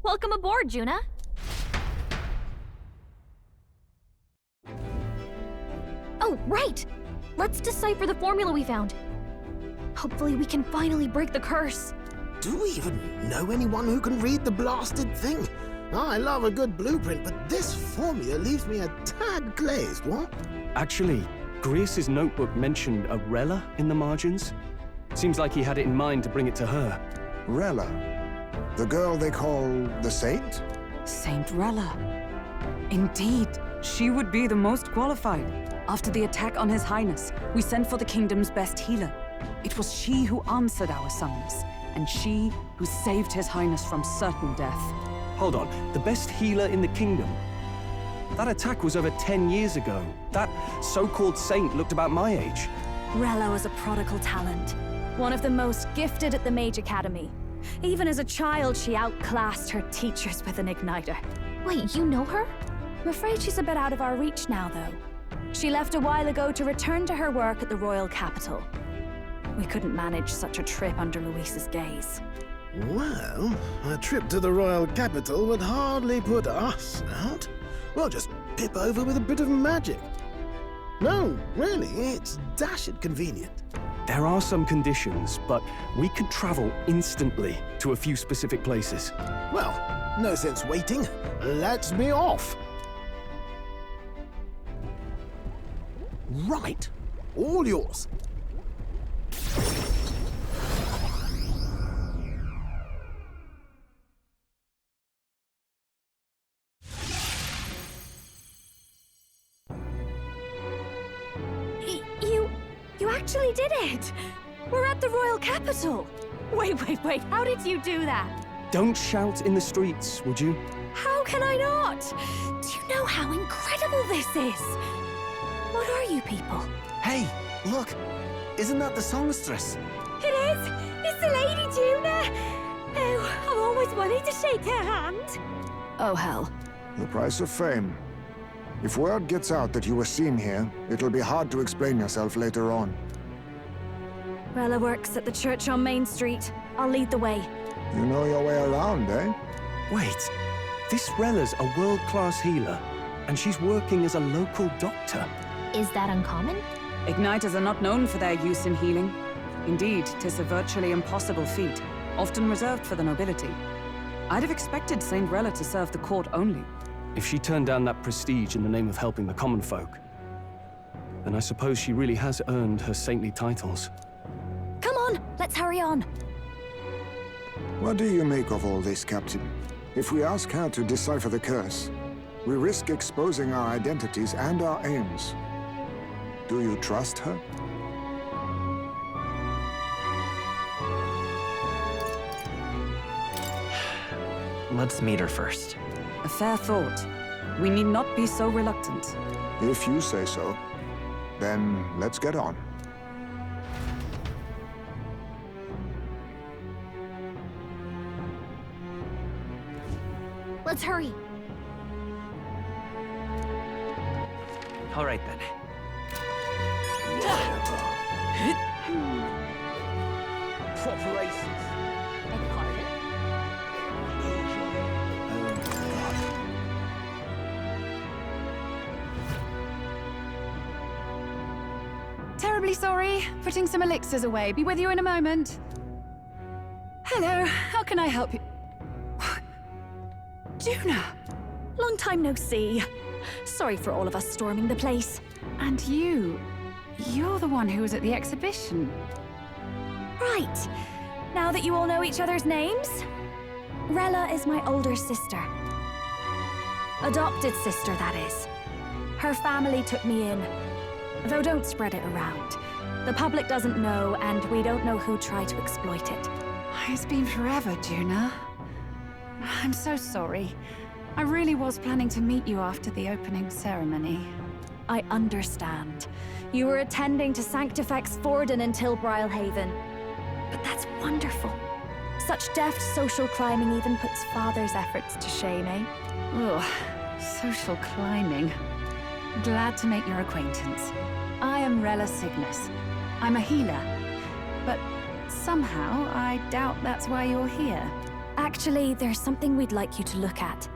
Welcome aboard, Juna. Oh, right! Let's decipher the formula we found. Hopefully we can finally break the curse. Do we even know anyone who can read the blasted thing? I love a good blueprint, but this formula leaves me a tad glazed, what? Actually, Grease's notebook mentioned a Rella in the margins. Seems like he had it in mind to bring it to her. Rella? The girl they call the Saint? Saint Rella. Indeed, she would be the most qualified. After the attack on His Highness, we sent for the kingdom's best healer. It was she who answered our summons, and she who saved His Highness from certain death. Hold on, the best healer in the kingdom? That attack was over 10 years ago. That so-called saint looked about my age. Rella was a prodigal talent. One of the most gifted at the Mage Academy. Even as a child, she outclassed her teachers with an igniter. Wait, you know her? I'm afraid she's a bit out of our reach now, though. She left a while ago to return to her work at the royal capital. We couldn't manage such a trip under Luis's gaze. Well, a trip to the royal capital would hardly put us out. We'll just pip over with a bit of magic. No, really, it's dashed convenient. There are some conditions, but we could travel instantly to a few specific places. Well, no sense waiting. Let's be off. Right. All yours. You actually did it! We're at the royal capital! Wait, how did you do that? Don't shout in the streets, would you? How can I not? Do you know how incredible this is? What are you people? Hey, look! Isn't that the songstress? It is! It's the Lady Juna! Oh, I've always wanted to shake her hand. Oh, hell. The price of fame. If word gets out that you were seen here, it'll be hard to explain yourself later on. Rella works at the church on Main Street. I'll lead the way. You know your way around, eh? Wait, this Rella's a world-class healer, and she's working as a local doctor. Is that uncommon? Igniters are not known for their use in healing. Indeed, 'tis a virtually impossible feat, often reserved for the nobility. I'd have expected Saint Rella to serve the court only. If she turned down that prestige in the name of helping the common folk, then I suppose she really has earned her saintly titles. Come on, let's hurry on. What do you make of all this, Captain? If we ask her to decipher the curse, we risk exposing our identities and our aims. Do you trust her? Let's meet her first. A fair thought. We need not be so reluctant. If you say so, then let's get on. Let's hurry. All right, then. Proper aces. Beg pardon? Terribly sorry. Putting some elixirs away. Be with you in a moment. Hello, how can I help you? Juna! Long time no see. Sorry for all of us storming the place. And you're the one who was at the exhibition. Right. Now that you all know each other's names, Rella is my older sister. Adopted sister, that is. Her family took me in. Though don't spread it around. The public doesn't know, and we don't know who tried to exploit it. It's been forever, Juna. I'm so sorry. I really was planning to meet you after the opening ceremony. I understand. You were attending to Sanctifex Forden in Tilbrile Haven. But that's wonderful. Such deft social climbing even puts father's efforts to shame, eh? Ugh, social climbing. Glad to make your acquaintance. I am Rella Cygnus. I'm a healer. But somehow, I doubt that's why you're here. Actually, there's something we'd like you to look at.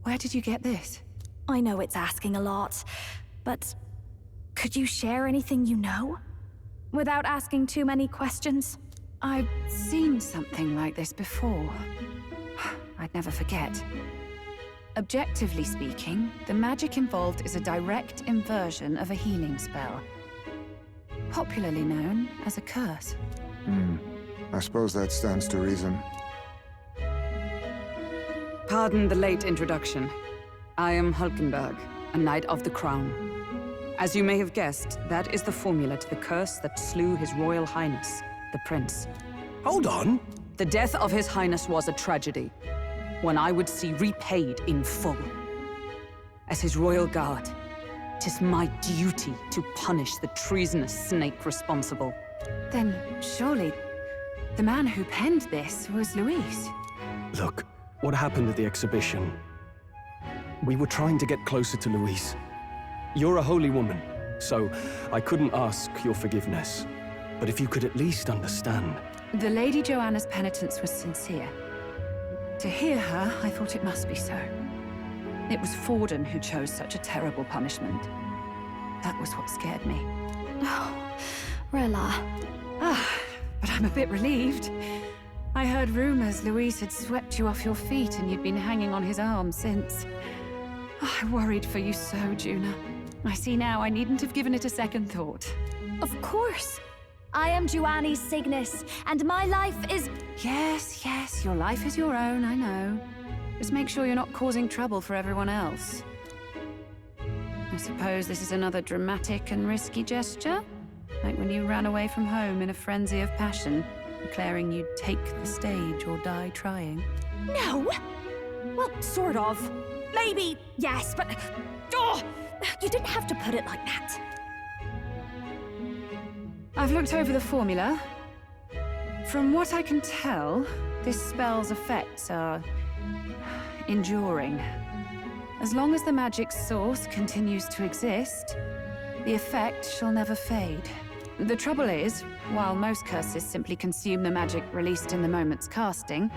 Where did you get this? I know it's asking a lot, but could you share anything you know? Without asking too many questions? I've seen something like this before. I'd never forget. Objectively speaking, the magic involved is a direct inversion of a healing spell. Popularly known as a curse. I suppose that stands to reason. Pardon the late introduction. I am Hulkenberg, a Knight of the Crown. As you may have guessed, that is the formula to the curse that slew His Royal Highness, the Prince. Hold on! The death of His Highness was a tragedy, one I would see repaid in full. As His Royal Guard, 'tis my duty to punish the treasonous snake responsible. Then surely the man who penned this was Luis. Look, what happened at the exhibition? We were trying to get closer to Louise. You're a holy woman, so I couldn't ask your forgiveness. But if you could at least understand. The Lady Joanna's penitence was sincere. To hear her, I thought it must be so. It was Forden who chose such a terrible punishment. That was what scared me. Oh, Rilla. But I'm a bit relieved. I heard rumors Luis had swept you off your feet and you'd been hanging on his arm since. I worried for you so, Juna. I see now I needn't have given it a second thought. Of course. I am Juani's Cygnus, and my life is... Yes, your life is your own, I know. Just make sure you're not causing trouble for everyone else. I suppose this is another dramatic and risky gesture? Like when you ran away from home in a frenzy of passion, declaring you'd take the stage or die trying. No! Well, sort of. Maybe, yes, but... Oh, you didn't have to put it like that. I've looked over the formula. From what I can tell, this spell's effects are... enduring. As long as the magic's source continues to exist, the effect shall never fade. The trouble is, while most curses simply consume the magic released in the moment's casting,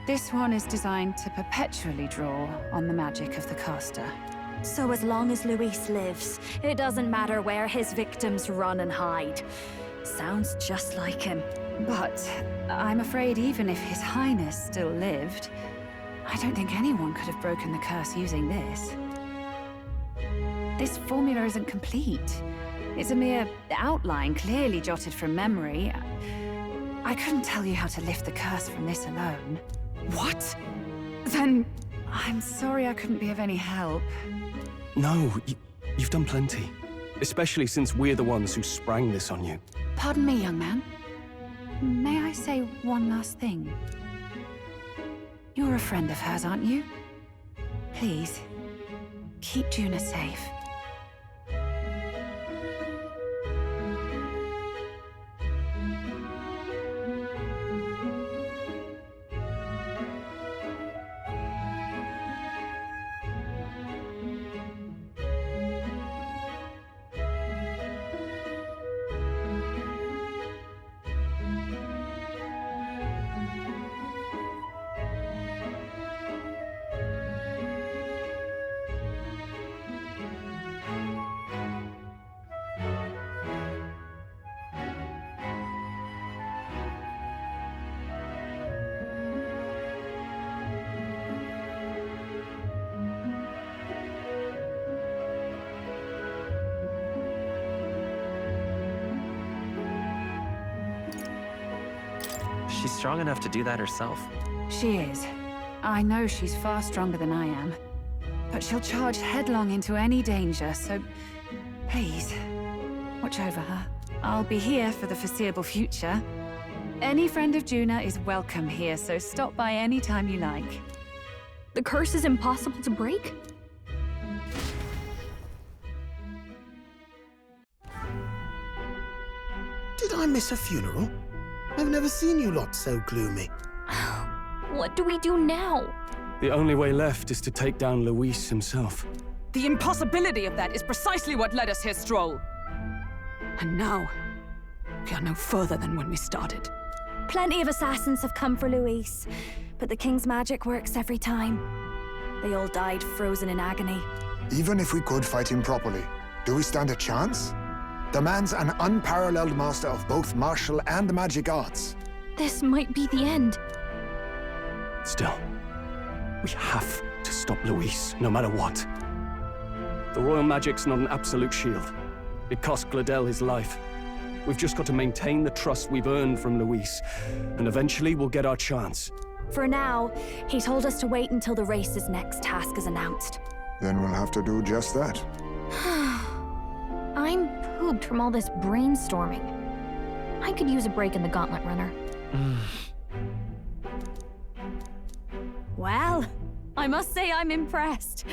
this one is designed to perpetually draw on the magic of the caster. So as long as Luis lives, it doesn't matter where his victims run and hide. Sounds just like him. But I'm afraid even if His Highness still lived, I don't think anyone could have broken the curse using this. This formula isn't complete. It's a mere outline, clearly jotted from memory. I couldn't tell you how to lift the curse from this alone. What? Then... I'm sorry I couldn't be of any help. No, you've done plenty. Especially since we're the ones who sprang this on you. Pardon me, young man. May I say one last thing? You're a friend of hers, aren't you? Please, keep Juna safe. She's strong enough to do that herself. She is. I know she's far stronger than I am. But she'll charge headlong into any danger, so please, watch over her. I'll be here for the foreseeable future. Any friend of Juna is welcome here, so stop by any time you like. The curse is impossible to break? Did I miss a funeral? I've never seen you lot so gloomy. What do we do now? The only way left is to take down Luis himself. The impossibility of that is precisely what led us here, Stroll. And now, we are no further than when we started. Plenty of assassins have come for Luis, but the King's magic works every time. They all died frozen in agony. Even if we could fight him properly, do we stand a chance? The man's an unparalleled master of both martial and magic arts. This might be the end. Still, we have to stop Luis, no matter what. The royal magic's not an absolute shield. It cost Gladel his life. We've just got to maintain the trust we've earned from Luis, and eventually we'll get our chance. For now, he told us to wait until the race's next task is announced. Then we'll have to do just that. I'm pooped from all this brainstorming. I could use a break in the Gauntlet Runner. Well, I must say I'm impressed.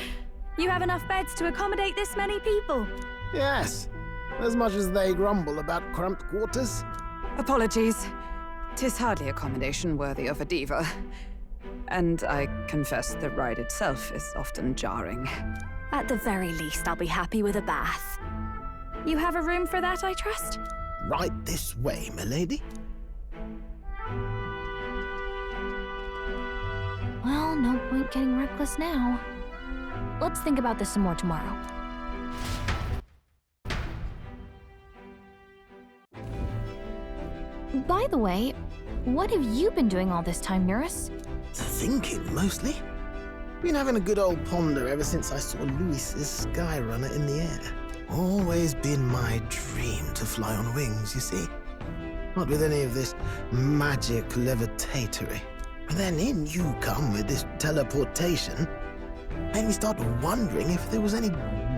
You have enough beds to accommodate this many people. Yes, as much as they grumble about cramped quarters. Apologies. 'Tis hardly accommodation worthy of a diva. And I confess the ride itself is often jarring. At the very least, I'll be happy with a bath. You have a room for that, I trust? Right this way, milady. Well, no point getting reckless now. Let's think about this some more tomorrow. By the way, what have you been doing all this time, Nurse? Thinking, mostly. Been having a good old ponder ever since I saw Luis's Skyrunner in the air. Always been my dream to fly on wings, you see. Not with any of this magic levitatory. But then in you come with this teleportation. Made me start wondering if there was any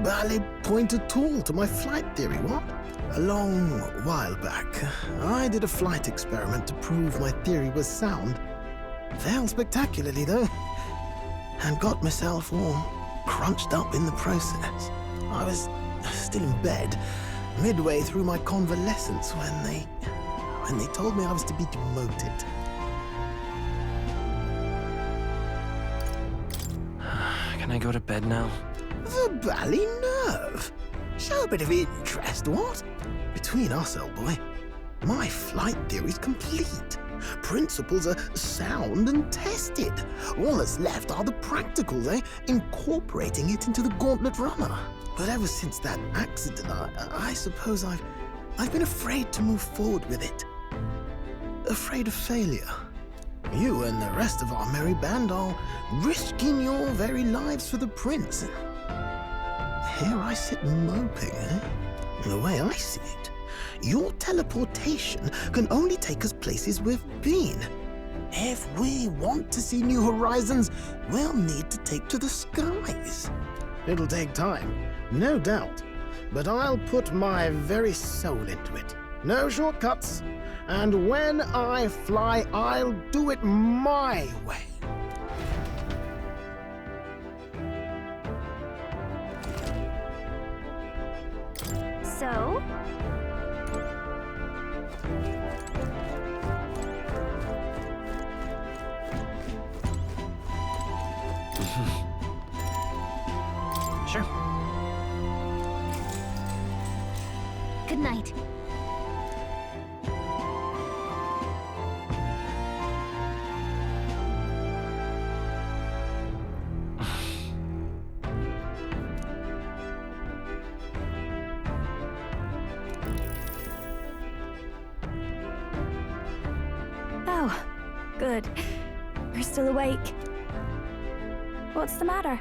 valid point at all to my flight theory, what? A long while back, I did a flight experiment to prove my theory was sound. Failed spectacularly, though, and got myself all crunched up in the process. I was still in bed, midway through my convalescence, when they told me I was to be demoted. Can I go to bed now? The bally nerve! Show a bit of interest, what? Between us, old boy, my flight theory's complete. Principles are sound and tested. All that's left are the practicals, incorporating it into the Gauntlet Runner. But ever since that accident, I suppose I've been afraid to move forward with it. Afraid of failure. You and the rest of our merry band are risking your very lives for the prince. Here I sit moping, The way I see it, your teleportation can only take us places we've been. If we want to see new horizons, we'll need to take to the skies. It'll take time, no doubt, but I'll put my very soul into it. No shortcuts. And when I fly, I'll do it my way. So? Sure. Good night. Oh, good. You're still awake. What's the matter?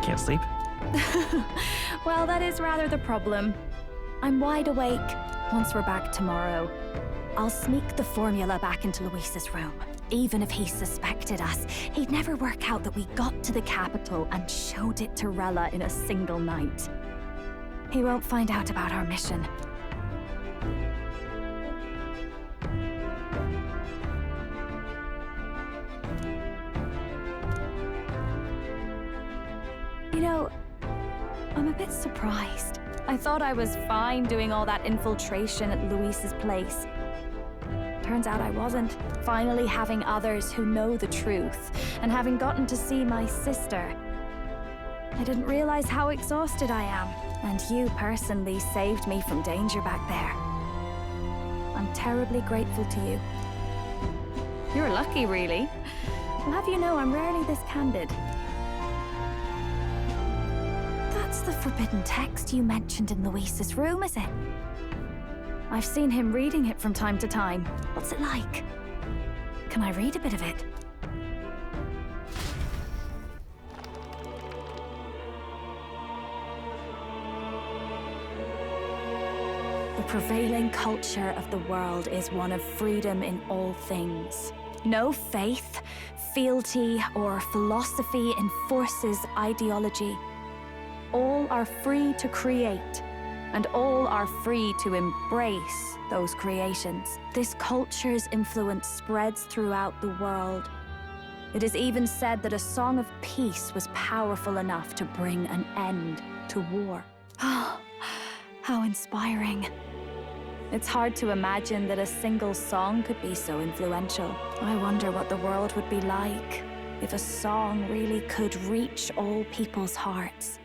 Can't sleep? Well, that is rather the problem. I'm wide awake. Once we're back tomorrow, I'll sneak the formula back into Luis's room. Even if he suspected us, he'd never work out that we got to the capital and showed it to Rella in a single night. He won't find out about our mission. You know, I'm a bit surprised. I thought I was fine doing all that infiltration at Luis's place. Turns out I wasn't. Finally having others who know the truth, and having gotten to see my sister. I didn't realize how exhausted I am, and you personally saved me from danger back there. I'm terribly grateful to you. You're lucky, really. I'll have you know I'm rarely this candid. That's the forbidden text you mentioned in Luis's room, is it? I've seen him reading it from time to time. What's it like? Can I read a bit of it? The prevailing culture of the world is one of freedom in all things. No faith, fealty, or philosophy enforces ideology. All are free to create, and all are free to embrace those creations. This culture's influence spreads throughout the world. It is even said that a song of peace was powerful enough to bring an end to war. Oh, how inspiring. It's hard to imagine that a single song could be so influential. I wonder what the world would be like if a song really could reach all people's hearts.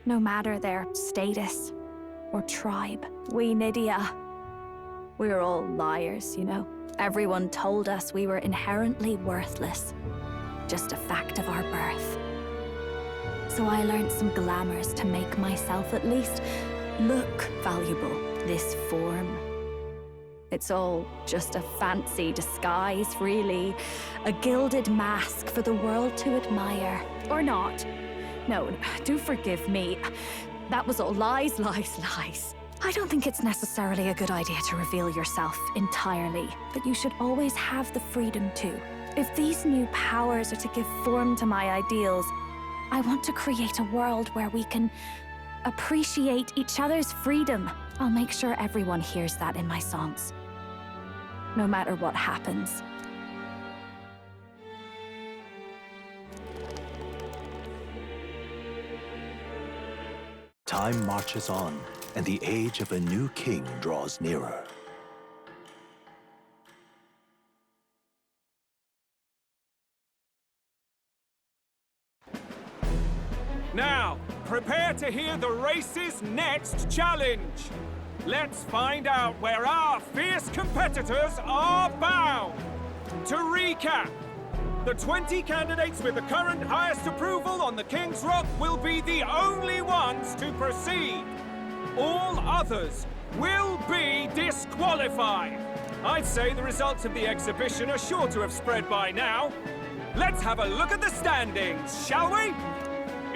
No matter their status or tribe. We Nydia, we're all liars, you know? Everyone told us we were inherently worthless. Just a fact of our birth. So I learned some glamours to make myself at least look valuable. This form. It's all just a fancy disguise, really. A gilded mask for the world to admire. Or not. No, do forgive me. That was all lies, lies, lies. I don't think it's necessarily a good idea to reveal yourself entirely, but you should always have the freedom to. If these new powers are to give form to my ideals, I want to create a world where we can appreciate each other's freedom. I'll make sure everyone hears that in my songs. No matter what happens. Time marches on, and the age of a new king draws nearer. Now, prepare to hear the race's next challenge. Let's find out where our fierce competitors are bound. To recap, the 20 candidates with the current highest approval on the King's Rock will be the only ones to proceed. All others will be disqualified. I'd say the results of the exhibition are sure to have spread by now. Let's have a look at the standings, shall we?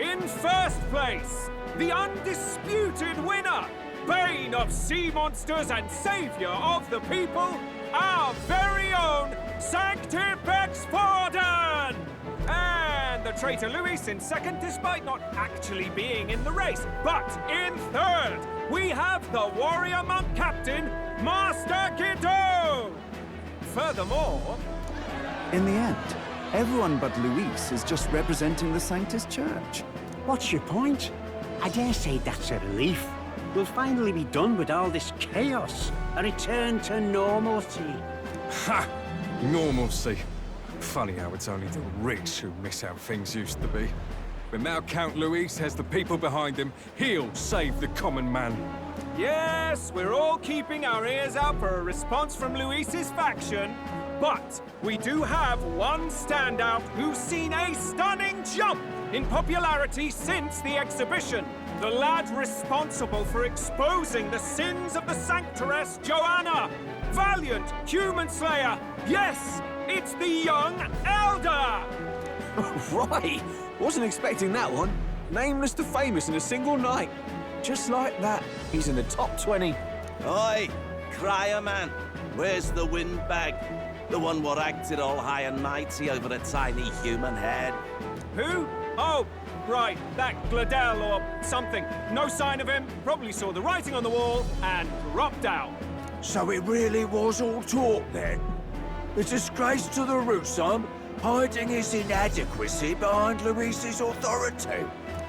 In first place, the undisputed winner, bane of sea monsters and savior of the people, our very own Sanctipex Forden! And the traitor Luis in second, despite not actually being in the race. But in third, we have the warrior monk captain, Master Guido! Furthermore... In the end, everyone but Luis is just representing the Sanctus Church. What's your point? I dare say that's a relief. We'll finally be done with all this chaos. A return to normalcy. Ha! Normalcy. Funny how it's only the rich who miss how things used to be. But now Count Luis has the people behind him. He'll save the common man. Yes, we're all keeping our ears out for a response from Luis's faction. But we do have one standout who's seen a stunning jump in popularity since the exhibition. The lad responsible for exposing the sins of the Sanctoress Joanna. Valiant human slayer. Yes, it's the young Elder. Right. Wasn't expecting that one. Nameless to famous in a single night. Just like that, he's in the top 20. Oi, crier man. Where's the windbag? The one what acted all high and mighty over a tiny human head. Who? Oh, right, that Gladel or something. No sign of him, probably saw the writing on the wall and dropped out. So it really was all talk then? A disgrace to the Rusum, hiding his inadequacy behind Luis's authority.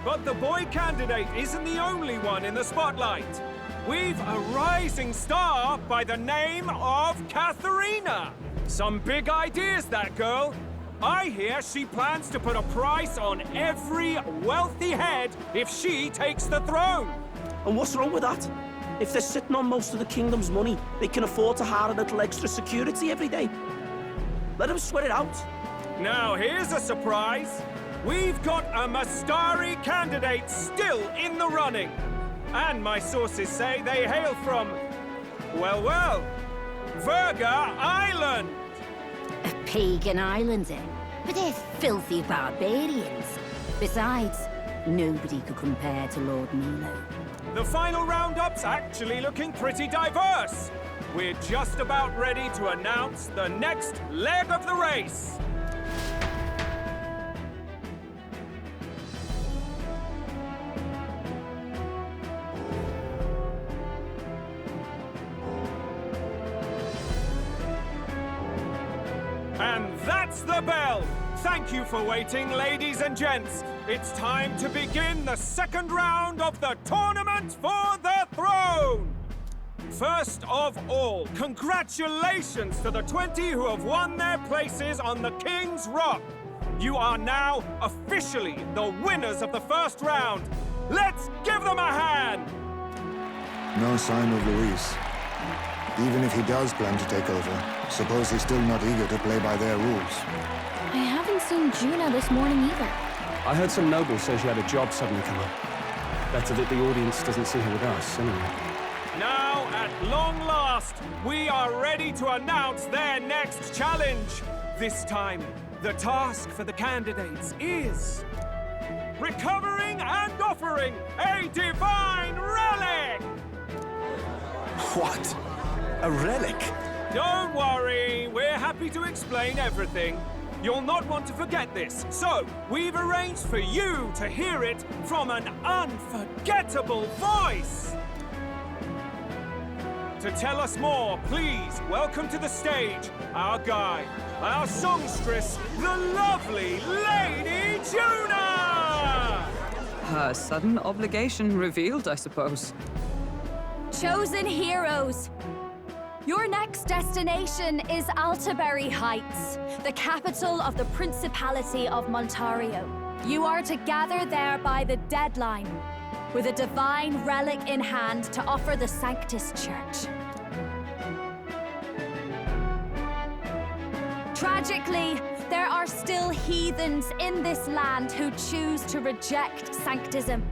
But the boy candidate isn't the only one in the spotlight. we've a rising star by the name of Katharina. Some big ideas, that girl. I hear she plans to put a price on every wealthy head if she takes the throne. And what's wrong with that? If they're sitting on most of the kingdom's money, they can afford to hire a little extra security every day. Let them sweat it out. Now, here's a surprise. We've got a Mastari candidate still in the running. And my sources say they hail from, well, Verga Island. A pagan island, eh? But they're filthy barbarians. Besides, nobody could compare to Lord Milo. The final roundup's actually looking pretty diverse. We're just about ready to announce the next leg of the race. And that's the bell! Thank you for waiting, ladies and gents. It's time to begin the second round of the Tournament for the Throne! First of all, congratulations to the 20 who have won their places on the King's Rock. You are now officially the winners of the first round. Let's give them a hand! No sign of Luis. Even if he does plan to take over, suppose he's still not eager to play by their rules. I haven't seen Juna this morning either. I heard some nobles say she had a job suddenly come up. Better that the audience doesn't see her with us, anyway. Now, at long last, we are ready to announce their next challenge. This time, the task for the candidates is recovering and offering a divine relic! What? A relic? Don't worry, we're happy to explain everything. You'll not want to forget this, so we've arranged for you to hear it from an unforgettable voice. To tell us more, please welcome to the stage our guide, our songstress, the lovely Lady Juna! Her sudden obligation revealed, I suppose. Chosen heroes! Your next destination is Altaberry Heights, the capital of the Principality of Montario. You are to gather there by the deadline, with a divine relic in hand to offer the Sanctus Church. Tragically, there are still heathens in this land who choose to reject sanctism.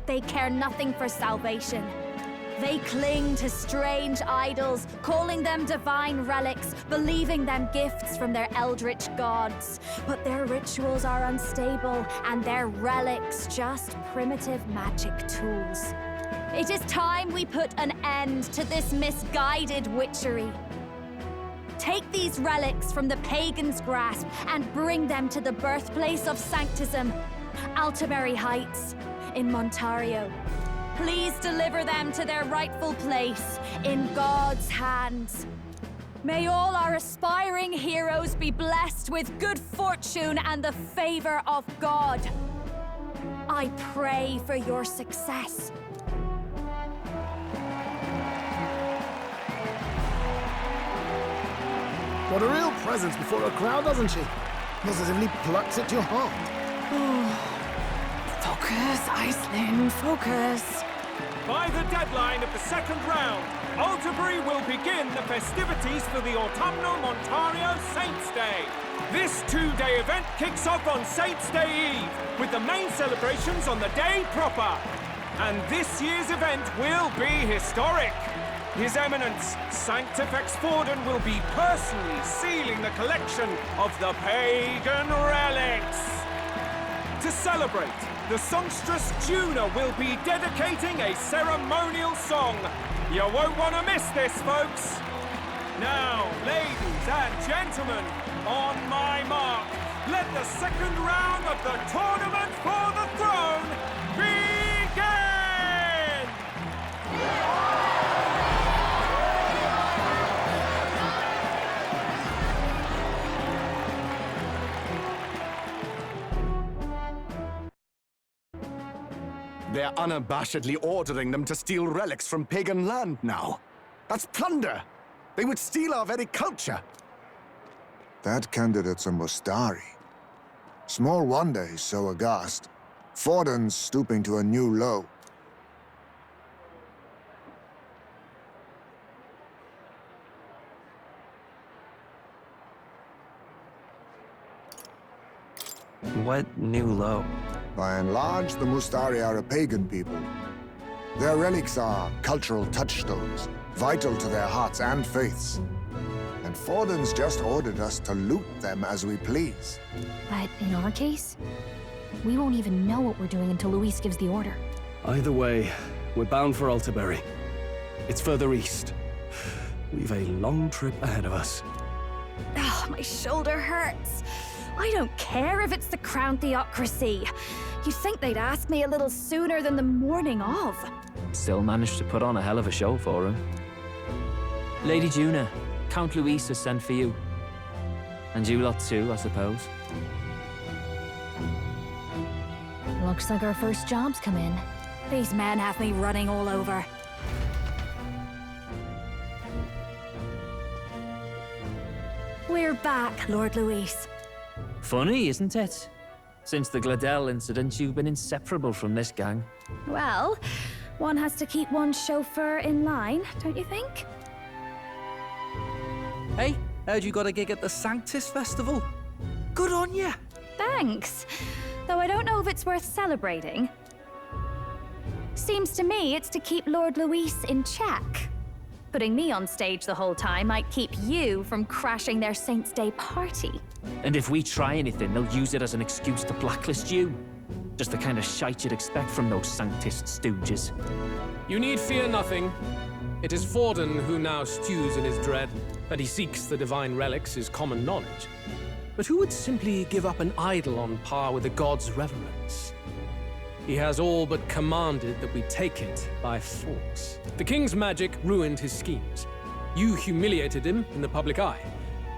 They care nothing for salvation. They cling to strange idols, calling them divine relics, believing them gifts from their eldritch gods. But their rituals are unstable, and their relics just primitive magic tools. It is time we put an end to this misguided witchery. Take these relics from the pagan's grasp and bring them to the birthplace of sanctism, Altaberry Heights in Montario. Please deliver them to their rightful place in God's hands. May all our aspiring heroes be blessed with good fortune and the favor of God. I pray for your success. What a real presence before a crowd, doesn't she? Positively plucks at your heart. Focus, Iceland, focus. By the deadline of the second round, Altaberry will begin the festivities for the autumnal Montario Saints' Day. This two-day event kicks off on Saints' Day Eve, with the main celebrations on the day proper. And this year's event will be historic. His Eminence, Sanctifex Forden, will be personally sealing the collection of the pagan relics. To celebrate, the songstress Juna will be dedicating a ceremonial song. You won't want to miss this, folks. Now, ladies and gentlemen, on my mark, let the second round of the Tournament for the Throne begin! They're unabashedly ordering them to steal relics from pagan land now. That's plunder! They would steal our very culture! That candidate's a Mustari. Small wonder he's so aghast. Forden's stooping to a new low. What new low? By and large, the Mustari are a pagan people. Their relics are cultural touchstones, vital to their hearts and faiths. And Forden's just ordered us to loot them as we please. But in our case, we won't even know what we're doing until Luis gives the order. Either way, we're bound for Altaberry. It's further east. We've a long trip ahead of us. Oh, my shoulder hurts. I don't care if it's the Crown Theocracy. You'd think they'd ask me a little sooner than the morning of. Still managed to put on a hell of a show for him. Lady Juna, Count Luis has sent for you. And you lot too, I suppose. Looks like our first job's come in. These men have me running all over. We're back, Lord Luis. Funny, isn't it? Since the Gladel incident, you've been inseparable from this gang. Well, one has to keep one's chauffeur in line, don't you think? Hey, heard you got a gig at the Sanctus Festival? Good on ya! Thanks. Though I don't know if it's worth celebrating. Seems to me it's to keep Lord Luis in check. Putting me on stage the whole time might keep you from crashing their Saints' Day party. And if we try anything, they'll use it as an excuse to blacklist you. Just the kind of shite you'd expect from those Sanctist stooges. You need fear nothing. It is Forden who now stews in his dread. That he seeks the divine relics is common knowledge. But who would simply give up an idol on par with the god's reverence? He has all but commanded that we take it by force. The king's magic ruined his schemes. You humiliated him in the public eye.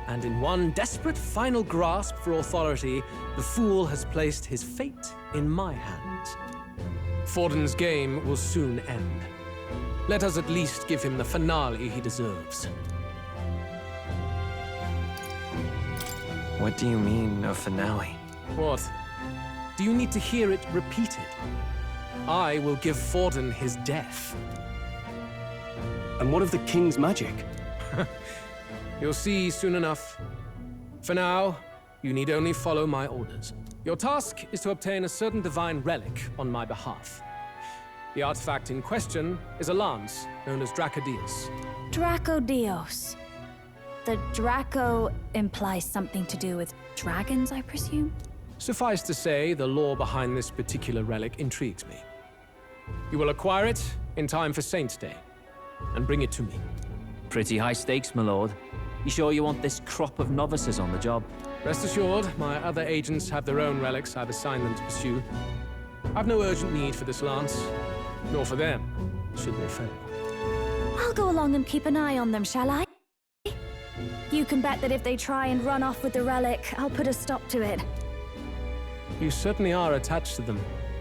And in one desperate final grasp for authority, the fool has placed his fate in my hands. Forden's game will soon end. Let us at least give him the finale he deserves. What do you mean, a finale? What? Do you need to hear it repeated? I will give Forden his death. And what of the king's magic? You'll see soon enough. For now, you need only follow my orders. Your task is to obtain a certain divine relic on my behalf. The artifact in question is a lance known as Dracodius. Dracodios. The Draco implies something to do with dragons, I presume? Suffice to say, the lore behind this particular relic intrigues me. You will acquire it in time for Saints' Day, and bring it to me. Pretty high stakes, my lord. You sure you want this crop of novices on the job? Rest assured, my other agents have their own relics I've assigned them to pursue. I've no urgent need for this lance, nor for them, should they fail. I'll go along and keep an eye on them, shall I? You can bet that if they try and run off with the relic, I'll put a stop to it. You certainly are attached to them,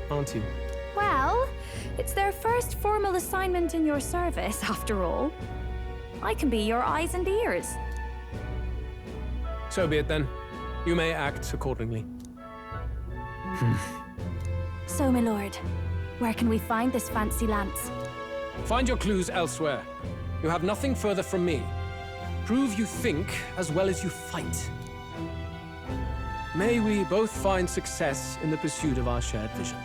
aren't you? Well, it's their first formal assignment in your service, after all. I can be your eyes and ears. So be it then. You may act accordingly. So, my lord, where can we find this fancy lance? Find your clues elsewhere. You have nothing further from me. Prove you think as well as you fight. May we both find success in the pursuit of our shared vision.